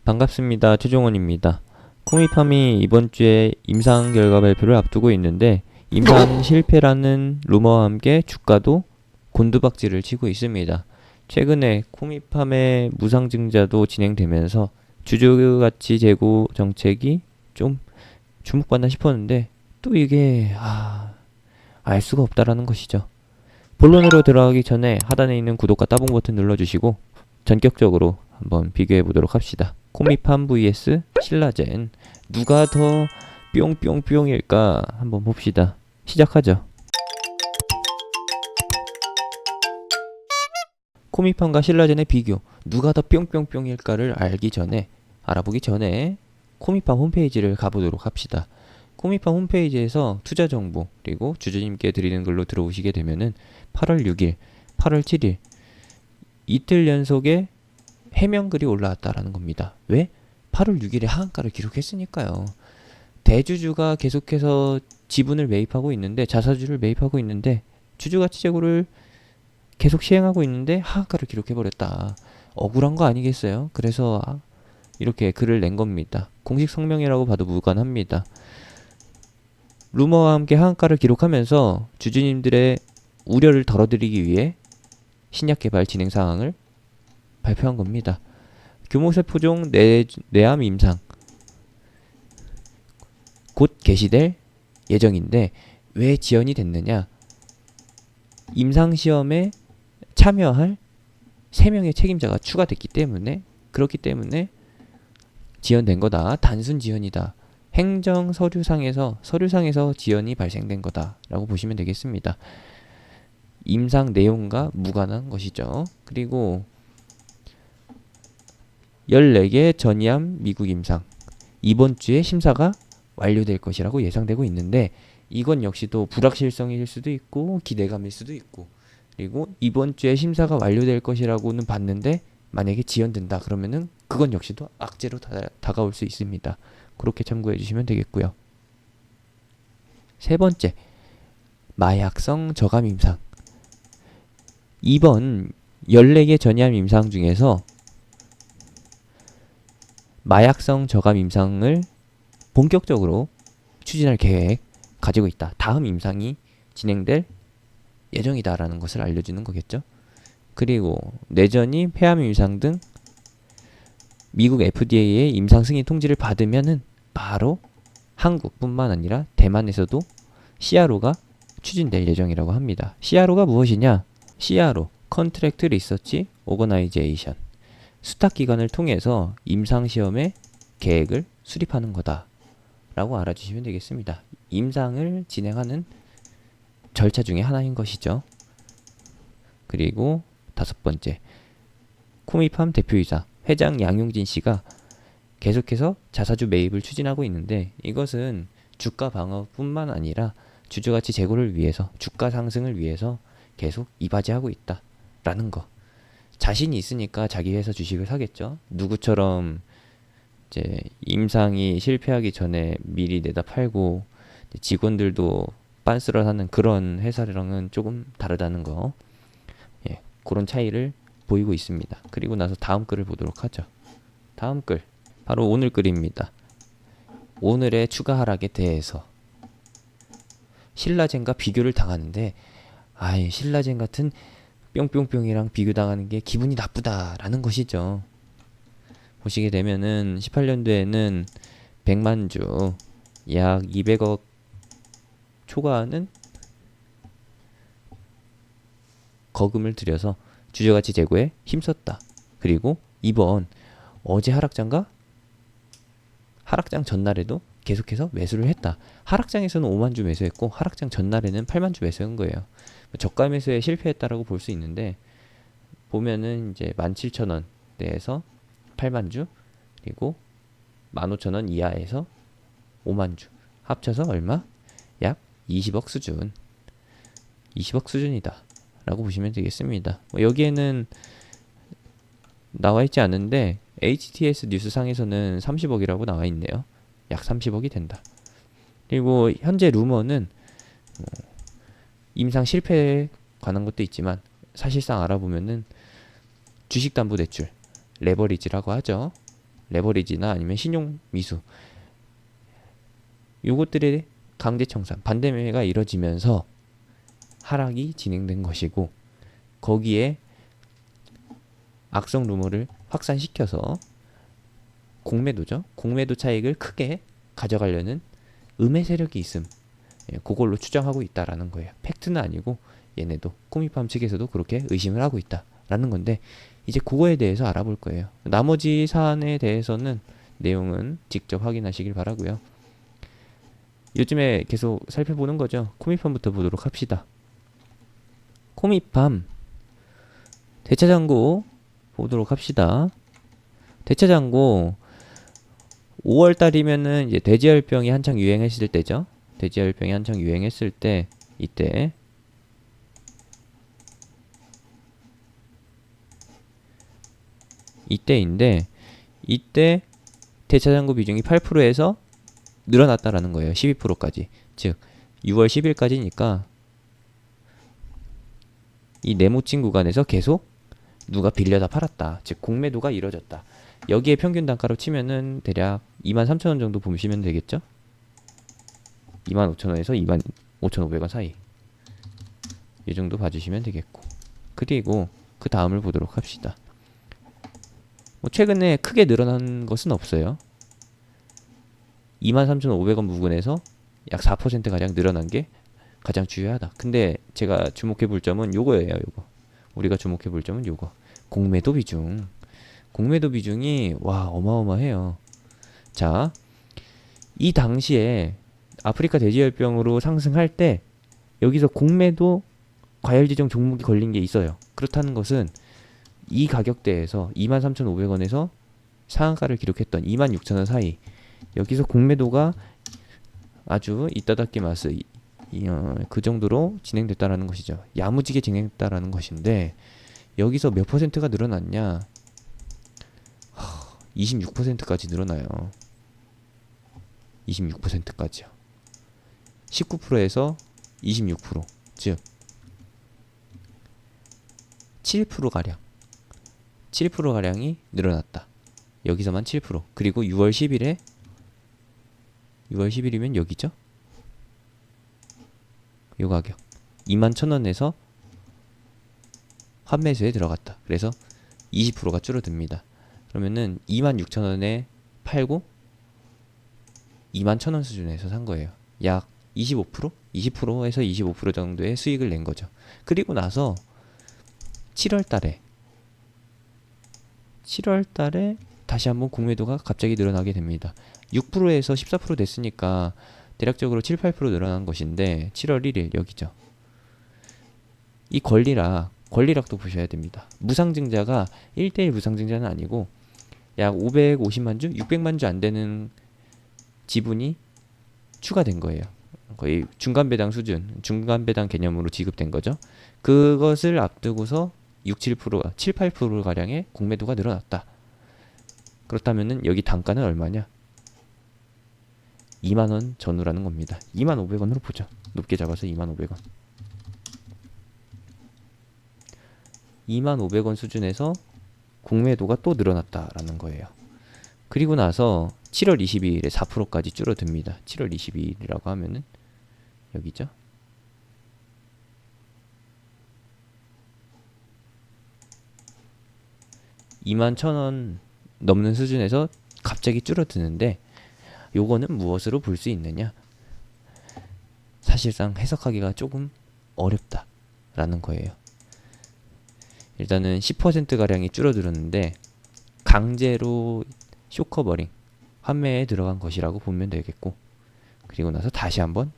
반갑습니다. 최종원입니다. 코미팜이 이번 주에 임상 결과 발표를 앞두고 있는데 임상 실패라는 루머와 함께 주가도 곤두박질을 치고 있습니다. 최근에 코미팜의 무상증자도 진행되면서 주주가치 제고 정책이 좀 주목받나 싶었는데 또 이게 알 수가 없다라는 것이죠. 본론으로 들어가기 전에 하단에 있는 구독과 따봉 버튼 눌러주시고 전격적으로 한번 비교해 보도록 합시다. 코미팜 vs 신라젠 누가 더 뿅뿅뿅일까 한번 봅시다. 시작하죠. 코미팜과 신라젠의 비교 누가 더 뿅뿅뿅일까를 알아보기 전에 코미팜 홈페이지를 가보도록 합시다. 코미팜 홈페이지에서 투자 정보 그리고 주주님께 드리는 글로 들어오시게 되면은 8월 6일, 8월 7일 이틀 연속에 해명글이 올라왔다라는 겁니다. 왜? 8월 6일에 하한가를 기록했으니까요. 대주주가 계속해서 지분을 매입하고 있는데 자사주를 매입하고 있는데 주주가치 제고를 계속 시행하고 있는데 하한가를 기록해버렸다. 억울한 거 아니겠어요? 그래서 이렇게 글을 낸 겁니다. 공식 성명이라고 봐도 무관합니다. 루머와 함께 하한가를 기록하면서 주주님들의 우려를 덜어드리기 위해 신약 개발 진행 사항을 발표한 겁니다. 교모세포종 뇌암 임상 곧 개시될 예정인데 왜 지연이 됐느냐? 임상시험에 참여할 3명의 책임자가 추가됐기 때문에 그렇기 때문에 지연된 거다. 단순 지연이다. 행정 서류상에서 지연이 발생된 거다라고 보시면 되겠습니다. 임상 내용과 무관한 것이죠. 그리고 14개 전이암 미국 임상 이번 주에 심사가 완료될 것이라고 예상되고 있는데 이건 역시도 불확실성일 수도 있고 기대감일 수도 있고 그리고 이번 주에 심사가 완료될 것이라고는 봤는데 만약에 지연된다 그러면은 그건 역시도 악재로 다가올 수 있습니다. 그렇게 참고해 주시면 되겠고요. 세 번째, 마약성 저감 임상. 이번 14개 전이암 임상 중에서 마약성 저감 임상을 본격적으로 추진할 계획 가지고 있다. 다음 임상이 진행될 예정이다라는 것을 알려주는 거겠죠. 그리고 뇌전이 폐암 임상 등 미국 FDA의 임상 승인 통지를 받으면은 바로 한국뿐만 아니라 대만에서도 CRO가 추진될 예정이라고 합니다. CRO가 무엇이냐? CRO, Contract Research Organization, 수탁기관을 통해서 임상시험의 계획을 수립하는 거다 라고 알아주시면 되겠습니다. 임상을 진행하는 절차 중에 하나인 것이죠. 그리고 5번째, 코미팜 대표이사 회장 양용진 씨가 계속해서 자사주 매입을 추진하고 있는데 이것은 주가 방어뿐만 아니라 주주가치 제고를 위해서 주가 상승을 위해서 계속 이바지하고 있다라는 거. 자신이 있으니까 자기 회사 주식을 사겠죠. 누구처럼 이제 임상이 실패하기 전에 미리 내다 팔고 직원들도 빤스러 사는 그런 회사랑은 조금 다르다는 거. 예, 그런 차이를 보이고 있습니다. 그리고 나서 다음 글을 보도록 하죠. 다음 글 바로 오늘 글입니다. 오늘의 추가 하락에 대해서 신라젠과 비교를 당하는데 신라젠 같은 뿅뿅뿅이랑 비교당하는 게 기분이 나쁘다라는 것이죠. 보시게 되면은 18년도에는 100만 주 약 200억 초과하는 거금을 들여서 주주가치 제고에 힘썼다. 그리고 이번 어제 하락장과 하락장 전날에도 계속해서 매수를 했다. 하락장에서는 5만 주 매수했고 하락장 전날에는 8만 주 매수한 거예요. 저가 매수에 실패했다라고 볼 수 있는데 보면은 이제 17,000원대에서 8만 주 그리고 15,000원 이하에서 5만 주 합쳐서 얼마? 약 20억 수준. 20억 수준이다 라고 보시면 되겠습니다. 여기에는 나와 있지 않은데 HTS 뉴스상에서는 30억이라고 나와 있네요. 약 30억이 된다. 그리고 현재 루머는 임상 실패에 관한 것도 있지만 사실상 알아보면은 주식담보대출 레버리지라고 하죠. 레버리지나 아니면 신용 미수, 요것들의 강제 청산, 반대 매매가 이뤄지면서 하락이 진행된 것이고, 거기에 악성 루머를 확산시켜서 공매도죠. 공매도 차익을 크게 가져가려는 음의 세력이 있음. 예, 그걸로 추정하고 있다라는 거예요. 팩트는 아니고 얘네도 코미팜 측에서도 그렇게 의심을 하고 있다라는 건데, 이제 그거에 대해서 알아볼 거예요. 나머지 사안에 대해서는 내용은 직접 확인하시길 바라고요. 요즘에 계속 살펴보는 거죠. 코미팜부터 보도록 합시다. 코미팜 대차장고 보도록 합시다. 대차장고 5월달이면은 이제 돼지열병이 한창 유행했을 때죠. 돼지열병이 한창 유행했을 때 이때인데, 이때 대차장고 비중이 8%에서 늘어났다라는 거예요. 12%까지. 즉 6월 10일까지니까 이 네모친 구간에서 계속 누가 빌려다 팔았다. 즉 공매도가 이뤄졌다. 여기에 평균 단가로 치면은 대략 23,000원 정도 보시면 되겠죠? 25,000원에서 25,500원 사이. 이 정도 봐주시면 되겠고. 그리고 그 다음을 보도록 합시다. 뭐 최근에 크게 늘어난 것은 없어요. 23,500원 부근에서 약 4%가량 늘어난 게 가장 주요하다. 근데 제가 주목해 볼 점은 요거예요. 요거. 우리가 주목해 볼 점은 요거. 공매도 비중. 공매도 비중이 와 어마어마해요. 자, 이 당시에 아프리카 돼지열병으로 상승할 때 여기서 공매도 과열지정 종목이 걸린 게 있어요. 그렇다는 것은 이 가격대에서 23,500원에서 상한가를 기록했던 26,000원 사이, 여기서 공매도가 아주 이따닫게 마스 그 정도로 진행됐다라는 것이죠. 야무지게 진행됐다라는 것인데, 여기서 몇 퍼센트가 늘어났냐? 26%까지 늘어나요. 26%까지요. 19%에서 26%, 즉 7%가량 7%가량이 늘어났다. 여기서만 7%. 그리고 6월 10일이면 여기죠? 요 가격 21,000원에서 환매수에 들어갔다. 그래서 20%가 줄어듭니다. 그러면은 26,000원에 팔고 21,000원 수준에서 산 거예요. 약 25%? 20%에서 25% 정도의 수익을 낸 거죠. 그리고 나서 7월 달에 다시 한번 공매도가 갑자기 늘어나게 됩니다. 6%에서 14% 됐으니까 대략적으로 7, 8% 늘어난 것인데, 7월 1일 여기죠. 이 권리락도 보셔야 됩니다. 무상증자가 1대1 무상증자는 아니고 약 550만 주, 600만 주 안 되는 지분이 추가된 거예요. 거의 중간배당 수준, 중간배당 개념으로 지급된 거죠. 그것을 앞두고서 6, 7%, 7, 8%가량의 공매도가 늘어났다. 그렇다면은 여기 단가는 얼마냐? 2만원 전후라는 겁니다. 25,000원으로 보죠. 높게 잡아서 25,000원. 25,000원 수준에서 공매도가 또 늘어났다라는 거예요. 그리고 나서 7월 22일에 4%까지 줄어듭니다. 7월 22일이라고 하면은 여기죠. (21,000원) 넘는 수준에서 갑자기 줄어드는데, 요거는 무엇으로 볼 수 있느냐? 사실상 해석하기가 조금 어렵다라는 거예요. 일단은 10%가량이 줄어들었는데 강제로 쇼커버링, 환매에 들어간 것이라고 보면 되겠고, 그리고 나서 다시 한번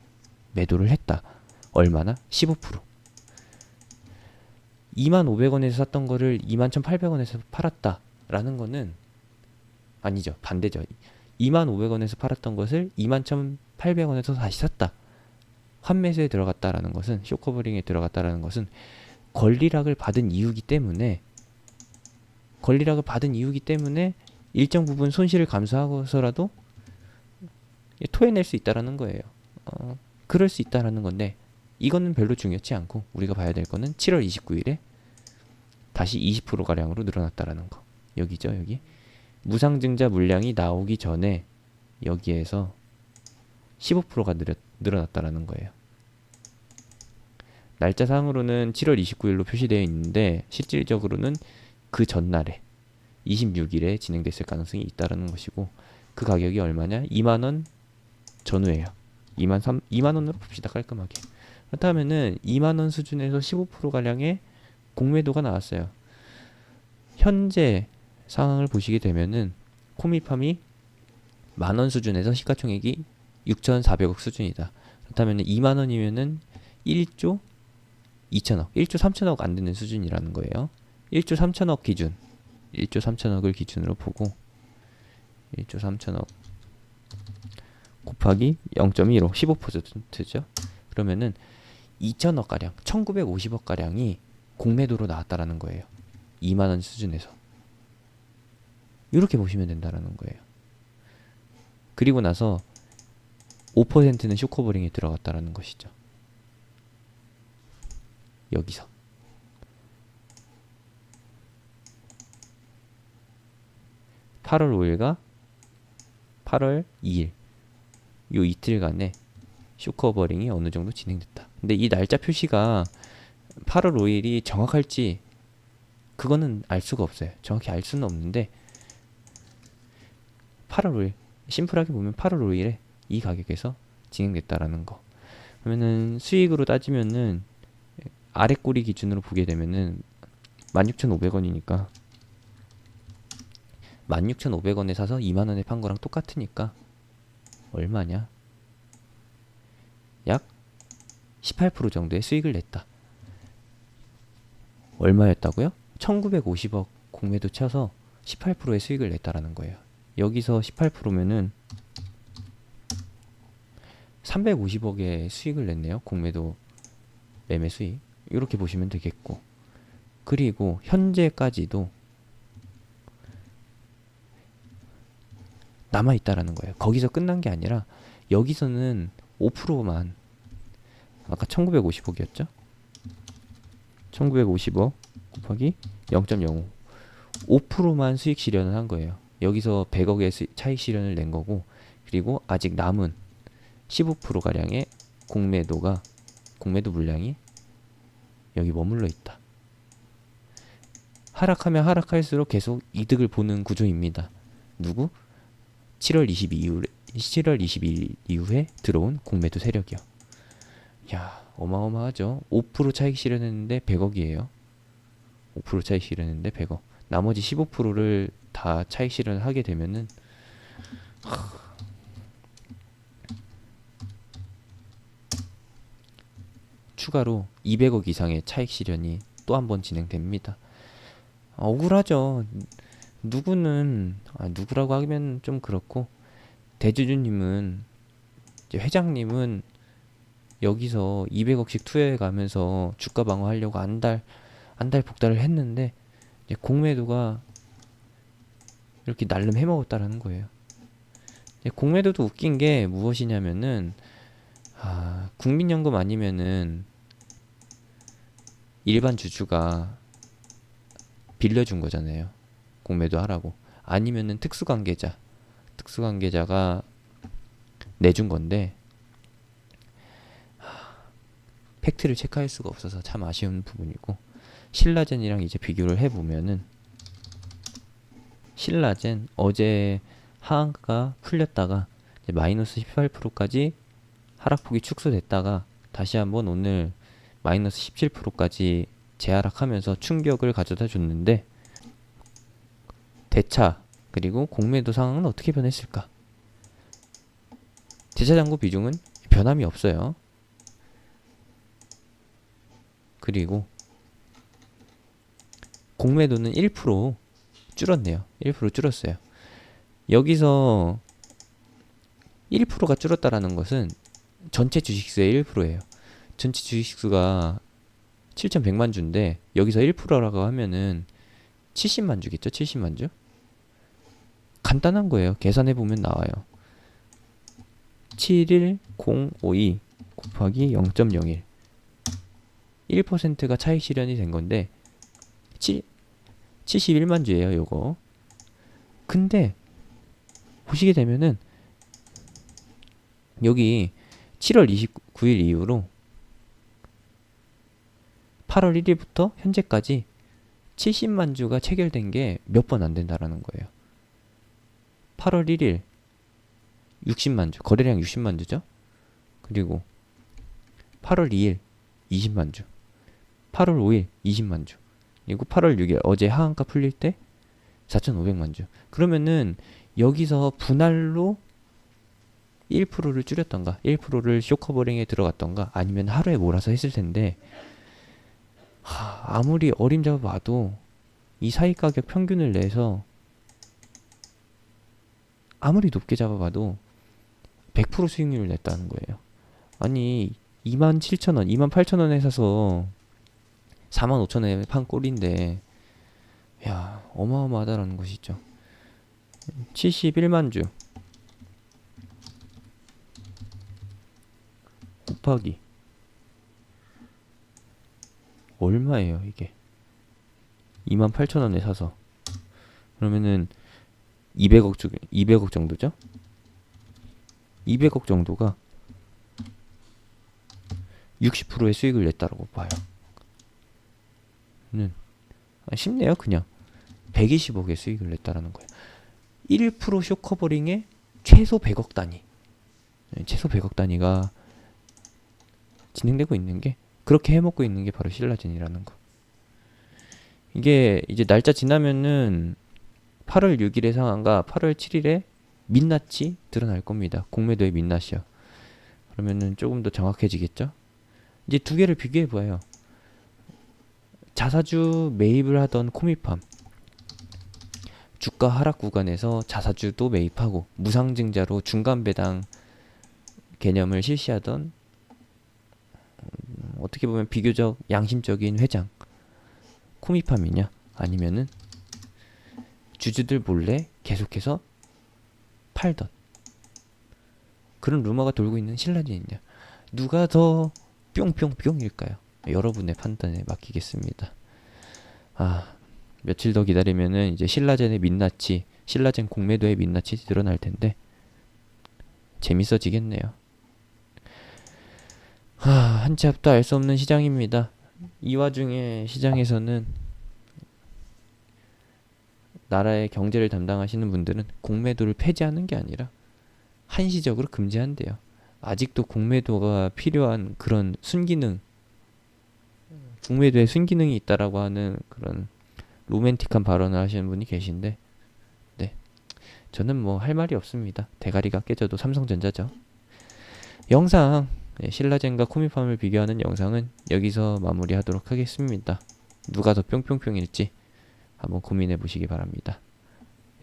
매도를 했다. 얼마나? 15%. 25,000원에서 샀던 거를 21,800원에서 팔았다 라는 거는 아니죠. 반대죠. 25,000원에서 팔았던 것을 21,800원에서 다시 샀다. 환매수에 들어갔다라는 것은, 쇼커버링에 들어갔다라는 것은 권리락을 받은 이유기 때문에 일정 부분 손실을 감수하고서라도 토해낼 수 있다라는 거예요. 그럴 수 있다라는 건데, 이거는 별로 중요치 않고 우리가 봐야 될 거는 7월 29일에 다시 20%가량으로 늘어났다라는 거. 여기죠, 여기. 무상증자 물량이 나오기 전에 여기에서 15%가 늘어났다라는 거예요. 날짜상으로는 7월 29일로 표시되어 있는데 실질적으로는 그 전날에 26일에 진행됐을 가능성이 있다라는 것이고, 그 가격이 얼마냐? 2만원 전후예요. 2만원으로 봅시다, 깔끔하게. 그렇다면은 2만원 수준에서 15%가량의 공매도가 나왔어요. 현재 상황을 보시게 되면은 코미팜이 만원 수준에서 시가총액이 6,400억 수준이다. 그렇다면 2만원이면은 1조 2천억, 1조 3천억 안 되는 수준이라는 거예요. 1조 3천억 기준, 1조 3천억을 기준으로 보고 1조 3천억 곱하기 0.15, 15%죠. 그러면은 2천억 가량, 1950억 가량이 공매도로 나왔다라는 거예요. 2만원 수준에서. 이렇게 보시면 된다라는 거예요. 그리고 나서 5%는 쇼커버링에 들어갔다라는 것이죠. 여기서. (8월 5일과) (8월 2일) 요 이틀간에 쇼커버링이 어느 정도 진행됐다. 근데 이 날짜 표시가 8월 5일이 정확할지 그거는 알 수가 없어요. 정확히 알 수는 없는데 8월 5일, 심플하게 보면 8월 5일에 이 가격에서 진행됐다라는 거. 그러면은 수익으로 따지면은 아래 꼬리 기준으로 보게 되면은 16,500원이니까 16,500원에 사서 2만원에 판 거랑 똑같으니까 얼마냐? 약 18% 정도의 수익을 냈다. 얼마였다고요? 1950억 공매도 쳐서 18%의 수익을 냈다라는 거예요. 여기서 18%면은 350억의 수익을 냈네요. 공매도 매매 수익. 이렇게 보시면 되겠고, 그리고 현재까지도 남아있다라는 거예요. 거기서 끝난 게 아니라 여기서는 5%만, 아까 1950억이었죠? 1950억 곱하기 0.05, 5%만 수익 실현을 한 거예요. 여기서 100억의 차익 실현을 낸 거고, 그리고 아직 남은 15%가량의 공매도 물량이 여기 머물러 있다. 하락하면 하락할수록 계속 이득을 보는 구조입니다. 누구? 7월 22일 이후에 들어온 공매도 세력이요. 야, 어마어마하죠. 5% 차익 실현했는데 100억이에요. 5% 차익 실현했는데 100억. 나머지 15%를 다 차익 실현을 하게 되면은 추가로 200억 이상의 차익 실현이 또 한 번 진행됩니다. 억울하죠. 누구는, 누구라고 하면 좀 그렇고, 대주주님은, 이제 회장님은 여기서 200억씩 투여해 가면서 주가 방어하려고 한 달 복달을 했는데, 이제 공매도가 이렇게 날름 해먹었다라는 거예요. 이제 공매도도 웃긴 게 무엇이냐면은, 국민연금 아니면은 일반 주주가 빌려준 거잖아요. 공매도 하라고. 아니면은 특수관계자가 내준 건데, 팩트를 체크할 수가 없어서 참 아쉬운 부분이고, 신라젠이랑 이제 비교를 해보면은, 신라젠 어제 하한가가 풀렸다가 이제 마이너스 18%까지 하락폭이 축소됐다가 다시 한번 오늘 마이너스 17%까지 재하락하면서 충격을 가져다 줬는데, 대차 그리고 공매도 상황은 어떻게 변했을까? 대차 잔고 비중은 변함이 없어요. 그리고 공매도는 1% 줄었네요. 1% 줄었어요. 여기서 1%가 줄었다라는 것은 전체 주식수의 1%예요. 전체 주식수가 7,100만 주인데 여기서 1%라고 하면은 70만 주겠죠? 70만 주? 간단한 거예요. 계산해보면 나와요. 71052 곱하기 0.01, 1%가 차익 실현이 된 건데 71만 주예요. 요거 근데 보시게 되면은 여기 7월 29일 이후로 8월 1일부터 현재까지 70만 주가 체결된 게 몇 번 안 된다라는 거예요. 8월 1일 60만 주, 거래량 60만 주죠. 그리고 8월 2일 20만 주, 8월 5일 20만 주, 그리고 8월 6일 어제 하한가 풀릴 때 4,500만 주. 그러면은 여기서 분할로 1%를 줄였던가 1%를 쇼커버링에 들어갔던가 아니면 하루에 몰아서 했을 텐데, 아무리 어림잡아봐도 이 사이가격 평균을 내서 아무리 높게 잡아봐도 100% 수익률을 냈다는 거예요. 아니 27,000원, 28,000원에 사서 45,000원에 판 꼴인데, 야, 어마어마하다라는 것이죠. 71만 주 곱하기 얼마예요 이게? 28,000원에 사서 그러면은 200억 정도죠? 200억 정도가 60%의 수익을 냈다라고 봐요. 쉽네요. 그냥 120억의 수익을 냈다라는 거예요. 1% 쇼커버링에 최소 100억 단위, 최소 100억 단위가 진행되고 있는 게, 그렇게 해먹고 있는 게 바로 신라젠이라는 거. 이게 이제 날짜 지나면은 8월 6일의 상한가 8월 7일에 민낯이 드러날 겁니다. 공매도의 민낯이요. 그러면은 조금 더 정확해지겠죠? 이제 두 개를 비교해 봐요. 자사주 매입을 하던 코미팜, 주가 하락 구간에서 자사주도 매입하고 무상증자로 중간 배당 개념을 실시하던, 어떻게 보면 비교적 양심적인 회장 코미팜이냐, 아니면은 주주들 몰래 계속해서 팔던 그런 루머가 돌고 있는 신라젠이냐, 누가 더 뿅뿅뿅일까요? 여러분의 판단에 맡기겠습니다. 며칠 더 기다리면은 이제 신라젠의 민낯이, 신라젠 공매도의 민낯이 드러날 텐데 재밌어지겠네요. 한치 앞도 알 수 없는 시장입니다. 이 와중에 시장에서는 나라의 경제를 담당하시는 분들은 공매도를 폐지하는 게 아니라 한시적으로 금지한대요. 아직도 공매도가 필요한 그런 순기능, 공매도에 순기능이 있다라고 하는 그런 로맨틱한 발언을 하시는 분이 계신데, 네, 저는 뭐 할 말이 없습니다. 대가리가 깨져도 삼성전자죠. 영상, 신라젠과 코미팜을 비교하는 영상은 여기서 마무리하도록 하겠습니다. 누가 더 뿅뿅뿅일지 한번 고민해 보시기 바랍니다.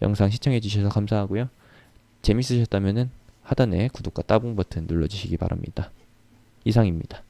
영상 시청해 주셔서 감사하고요. 재밌으셨다면 하단에 구독과 따봉 버튼 눌러주시기 바랍니다. 이상입니다.